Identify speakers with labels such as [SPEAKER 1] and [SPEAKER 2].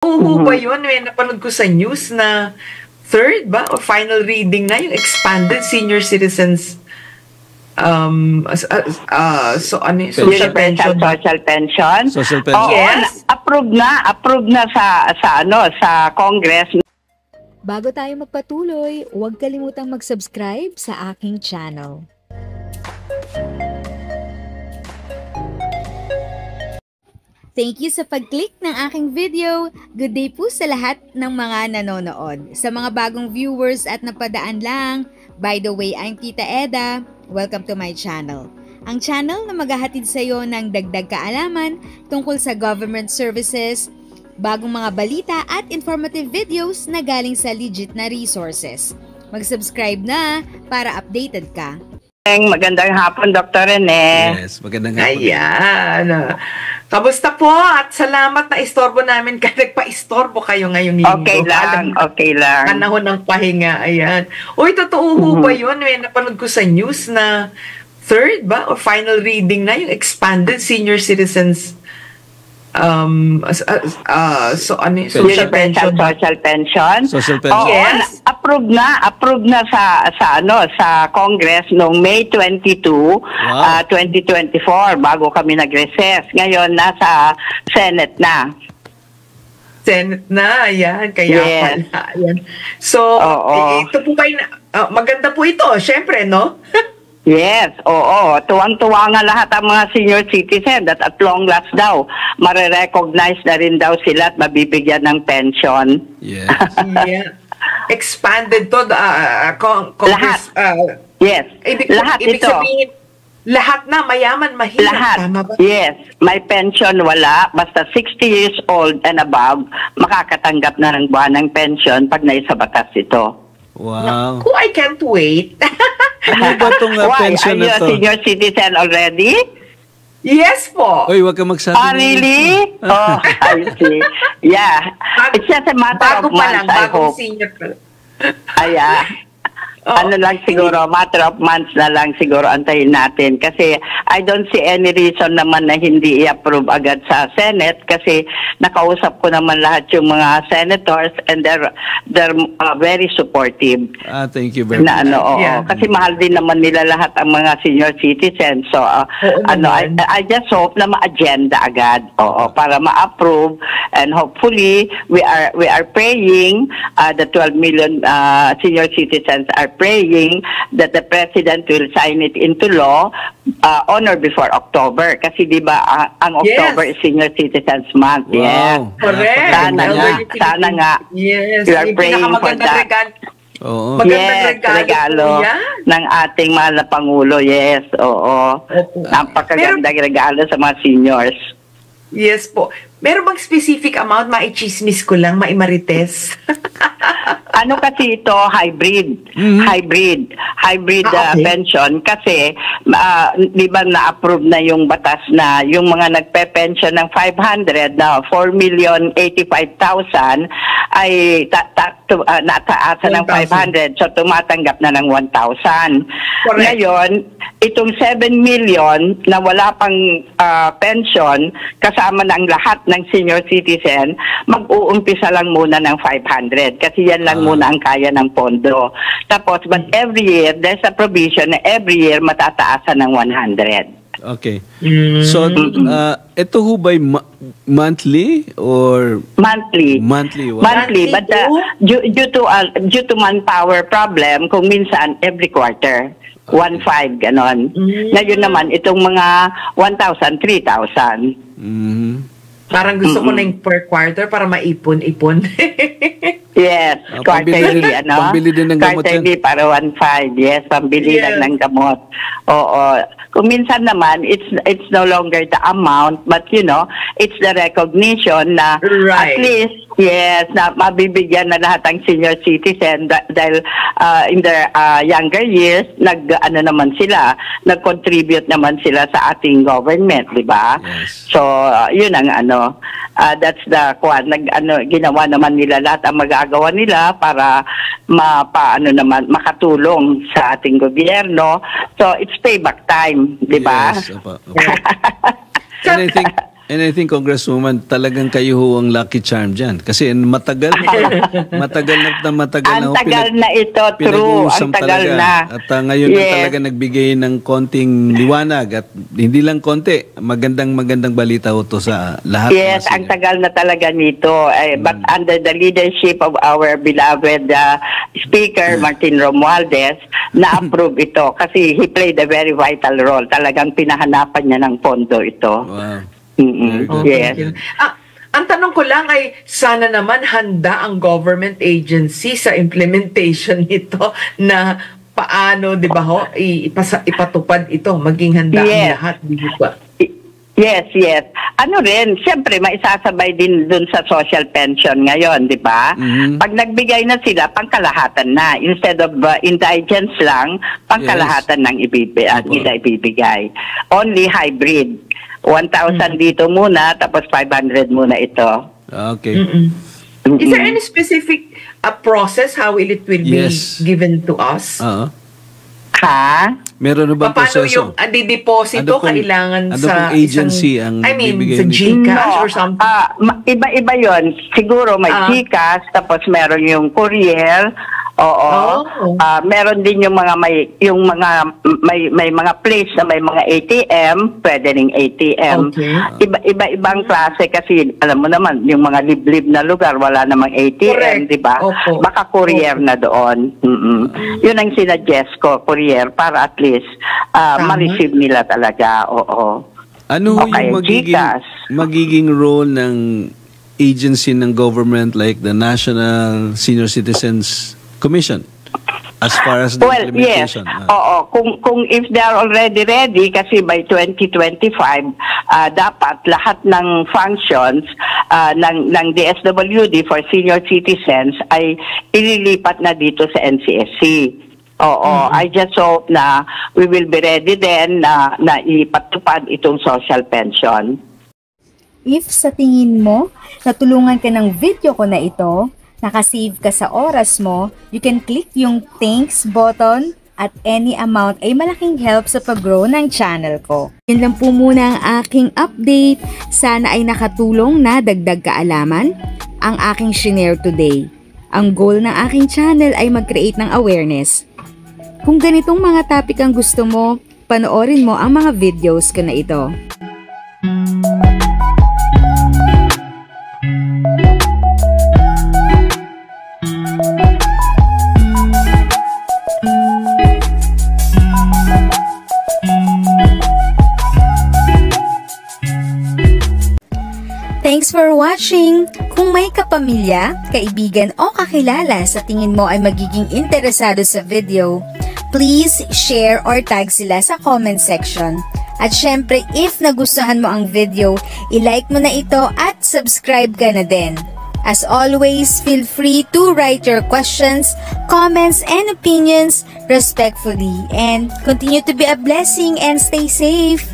[SPEAKER 1] Ba yun? May napanood ko sa news na third ba o final reading na yung expanded senior citizens social pension.
[SPEAKER 2] Social pension.
[SPEAKER 3] Social pension.
[SPEAKER 2] Oo,
[SPEAKER 1] Yes.
[SPEAKER 2] approve na sa Congress.
[SPEAKER 4] Bago tayo magpatuloy, huwag kalimutang mag-subscribe sa aking channel. Thank you sa pag-click ng aking video. Good day po sa lahat ng mga nanonood. Sa mga bagong viewers at napadaan lang, by the way, I'm Tita Eda. Welcome to my channel. Ang channel na maghahatid sa iyo ng dagdag kaalaman tungkol sa government services, bagong mga balita at informative videos na galing sa legit na resources. Mag-subscribe na para updated ka.
[SPEAKER 2] Magandang hapon, Dr. Rene.
[SPEAKER 3] Yes, magandang hapon.
[SPEAKER 1] Ayan. Kamusta po? At salamat na istorbo namin kasi nagpa-istorbo kayo ngayong linggo.
[SPEAKER 2] Okay lang.
[SPEAKER 1] Panahon ng pahinga. Ayan. Uy, totoo ho ba yun? May napanood ko sa news na third ba o final reading na yung expanded senior citizens social pension.
[SPEAKER 2] Social pension.
[SPEAKER 3] Social pension.
[SPEAKER 2] Oo,
[SPEAKER 1] Yes.
[SPEAKER 2] approve na sa Congress noong May 22, 2024 bago kami nag-recess. Ngayon nasa Senate na.
[SPEAKER 1] Senate na, ayan. Kaya
[SPEAKER 2] Yes.
[SPEAKER 1] pala, ayan. So, ito po kayo, maganda po ito, syempre, no?
[SPEAKER 2] Yes, oo. Tuwang-tuwa nga lahat ang mga senior citizen that at long last daw, marirecognize na rin daw sila at mabibigyan ng pension.
[SPEAKER 3] Yes.
[SPEAKER 1] Yeah. Expanded to, Congress.
[SPEAKER 2] Yes,
[SPEAKER 1] Ibig
[SPEAKER 2] ito.
[SPEAKER 1] sabihin, lahat na, mayaman, mahirap.
[SPEAKER 2] Lahat.
[SPEAKER 1] Tama ba?
[SPEAKER 2] Yes. May pension, wala. Basta 60 years old and above, makakatanggap na ng buwanang pension pag naisa batas ito.
[SPEAKER 3] Wow.
[SPEAKER 1] Naku, I can't wait.
[SPEAKER 3] Ano ba itong
[SPEAKER 2] Why?
[SPEAKER 3] pension
[SPEAKER 2] Are you
[SPEAKER 3] na
[SPEAKER 2] a
[SPEAKER 3] to?
[SPEAKER 2] senior citizen already?
[SPEAKER 1] Yes po.
[SPEAKER 3] Uy, wag ka magsabi.
[SPEAKER 2] Really? Oh, I see. Yeah. It's just a matter
[SPEAKER 1] Bago
[SPEAKER 2] of
[SPEAKER 1] pa
[SPEAKER 2] months,
[SPEAKER 1] lang,
[SPEAKER 2] I
[SPEAKER 1] bagong
[SPEAKER 2] hope.
[SPEAKER 1] senior pa lang.
[SPEAKER 2] Ano lang siguro, matter of months na lang siguro antayin natin. Kasi I don't see any reason naman na hindi i-approve agad sa Senate kasi nakausap ko naman lahat yung mga senators and they're very supportive.
[SPEAKER 3] Thank you very much.
[SPEAKER 1] Yeah.
[SPEAKER 2] Kasi mahal din naman nila lahat ang mga senior citizens. So, I just hope na ma-agenda agad. Para ma-approve and hopefully we are praying the 12 million senior citizens are praying that the President will sign it into law on or before October. Kasi di ba ang October is Senior Citizens Month.
[SPEAKER 3] Wow.
[SPEAKER 2] Yes.
[SPEAKER 1] Correct.
[SPEAKER 2] Sana nga.
[SPEAKER 1] Yes.
[SPEAKER 2] We are praying for that.
[SPEAKER 3] Oo.
[SPEAKER 1] Magandang regalo
[SPEAKER 2] ng ating mahal na Pangulo. Yes, oo. Napakagandang regalo sa mga seniors.
[SPEAKER 1] Yes po. Meron bang specific amount? Maichismis ko lang, maimarites.
[SPEAKER 2] Ano kasi ito? Hybrid. Hybrid
[SPEAKER 1] Okay.
[SPEAKER 2] pension. Kasi, di ba na-approve na yung batas na yung mga nagpe-pension ng 500 na 4,085,000 ay nataasa ng 500. So, tumatanggap na ng 1,000. Ngayon, itong 7 million na wala pang pension, kasama ng lahat ng senior citizen, mag-uumpisa lang muna ng 500 kasi yan lang muna ang kaya ng pondo. Tapos, but every year, there's a provision na every year matataasan ng 100.
[SPEAKER 3] Okay. So, ito ho ba'y monthly or?
[SPEAKER 2] Monthly.
[SPEAKER 3] Monthly. Wow.
[SPEAKER 2] Monthly, but due to manpower problem, kung minsan every quarter. 1,500, ganon. Ngayon naman, itong mga 1,000, 3,000.
[SPEAKER 1] Parang gusto ko na yung per quarter para maipon-ipon.
[SPEAKER 2] Yes, quarterly,
[SPEAKER 3] Pambili din ng gamot yan.
[SPEAKER 2] Quarterly para 1,500. Yes, pambili lang ng gamot. Oo. Kung minsan naman, it's no longer the amount, but it's the recognition na at least, yes, na mabibigyan na lahat ang senior citizen dahil in their younger years, nag-contribute naman sila sa ating government, di ba?
[SPEAKER 3] Yes.
[SPEAKER 2] So, yun ang that's the ginawa naman nila lahat ang magagawa nila para makatulong sa ating gobyerno. So, it's payback time, di ba?
[SPEAKER 3] Yes, opo. And I think And I think, Congresswoman, talagang kayo ho ang lucky charm dyan. Kasi matagal na
[SPEAKER 2] ang tagal na ito, true. Ang tagal talaga. Na.
[SPEAKER 3] At ngayon na talaga nagbigay ng konting liwanag. At hindi lang konti, magandang balita ho to sa lahat.
[SPEAKER 2] Yes, ang tagal na talaga nito. But under the leadership of our beloved Speaker, Martin Romualdez, na-approve ito. Kasi he played a very vital role. Talagang pinahanapan niya ng pondo ito.
[SPEAKER 3] Wow.
[SPEAKER 2] Yes.
[SPEAKER 1] Ang tanong ko lang ay, sana naman handa ang government agency sa implementation nito na paano, di ba ho, ipatupad ito, maging handa ang lahat, di ba?
[SPEAKER 2] Yes. Ano rin, siyempre, maisasabay din dun sa social pension ngayon, di ba? Pag nagbigay na sila, pangkalahatan na. Instead of indigents lang, pangkalahatan ng ibibigay. Only hybrid. 1,000 dito muna, tapos 500 muna ito.
[SPEAKER 3] Okay.
[SPEAKER 1] Is there any specific process how it will be given to us?
[SPEAKER 2] Ha?
[SPEAKER 3] Meron na ba
[SPEAKER 1] paano
[SPEAKER 3] proseso?
[SPEAKER 1] Yung deposito kailangan sa
[SPEAKER 3] agency
[SPEAKER 1] isang,
[SPEAKER 3] ang
[SPEAKER 1] sa GCash or something?
[SPEAKER 2] Iba yon. Siguro may GCash, tapos meron yung courier. Oo. Meron din yung mga may mga place na may mga ATM, pwede ring ATM.
[SPEAKER 1] Okay.
[SPEAKER 2] Iba-ibang klase kasi alam mo naman yung mga liblib na lugar wala namang ATM, di ba? Baka courier na doon. Yun ang sinuggest ko, courier, para at least ma-receive nila talaga. Oo.
[SPEAKER 3] Ano yung magiging role ng agency ng government like the National Senior Citizens Commission as far as the implementation?
[SPEAKER 2] Yes. Oo. Kung if they are already ready, kasi by 2025, dapat lahat ng functions ng DSWD for senior citizens ay ililipat na dito sa NCSC. Oo. I just hope na we will be ready then na ipatupad itong social pension.
[SPEAKER 4] If sa tingin mo, natulungan ka ng video ko na ito, nakasave ka sa oras mo, you can click yung thanks button at any amount ay malaking help sa pag-grow ng channel ko. Yun lang po muna ang aking update. Sana ay nakatulong na dagdag kaalaman ang aking shinare today. Ang goal ng aking channel ay mag-create ng awareness. Kung ganitong mga topic ang gusto mo, panoorin mo ang mga videos ko na ito. Thanks for watching! Kung may kapamilya, kaibigan o kakilala sa tingin mo ay magiging interesado sa video, please share or tag sila sa comment section. At syempre, if nagustuhan mo ang video, i-like mo na ito at subscribe ka na din. As always, feel free to write your questions, comments, and opinions respectfully. And continue to be a blessing and stay safe!